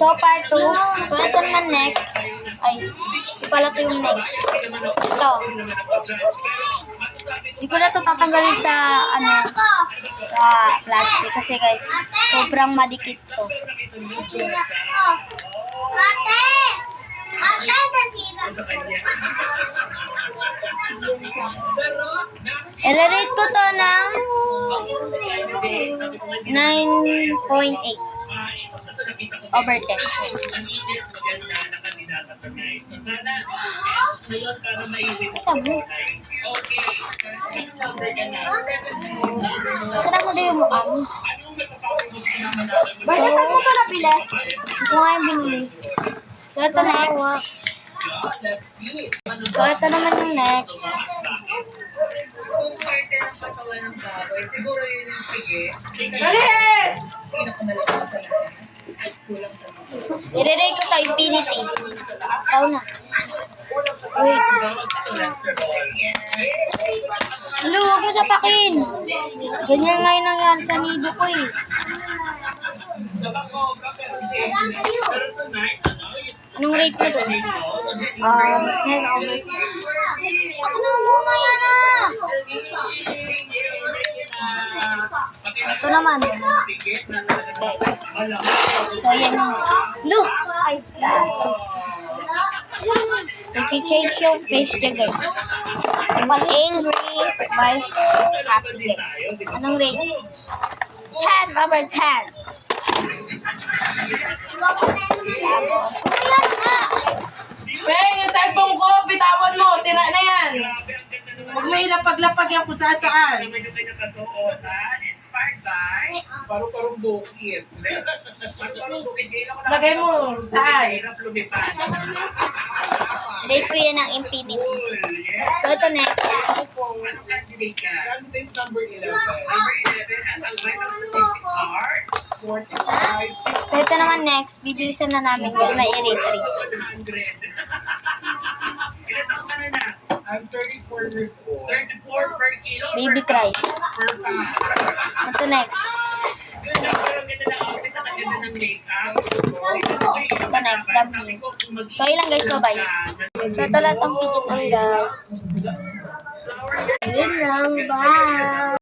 So, part 2. So, ito naman next. Ay, ito pala ito yung next. Ito. Hindi ko na ito tatanggalin sa, sa plastic. Kasi guys, sobrang madikit to. I-rate ko to ng 9.8 over 10. Sarap mo din yung mukha mo. Bakit saan mo ito napili? Ito nga yung binili. So, ito next. So, ito naman yung next. Kung swerte ng katawan ng baboy, siguro yun yung pigi. Alis! Pinakamalakas sa lahat. At kulang sa mga. I-rate ko to infinity. Ikaw na. Wait. Hello, huwag mo sapakin. Ganyan nga yung nangyari sa nido ko eh. Anong rate mo doon? 10 over 10. Ako na muna yan ah! Ito naman. Guys. So, yan yung... Look! Ay, i-change yung face niya, guys. Pag angry, mas happy, guys. Anong rate? 10 over 10. Ayan nga! Peng, yung cellphone ko, bitawan mo. Sira na yan. Huwag mo ilapag-lapag yan kung saan-saan. Parang bukit. Lagay mo. Saan? Rate ko yan ng infinity. So, ito next. Candidate number 11. Number 11 at ang vital statistics are 45. So, ito naman next. Bibilisan na namin yung na i-rate 100. Ilan taon ka na? I'm 34 years old. 34 per kilo. Baby cry. Per pound. Ito next. Ganda ko lang ganda ng outfit at ang ganda ng makeup. Ito next. Dami. So, ilang guys, bye-bye. So, ito lahat ang video guys. Yun lang. Bye!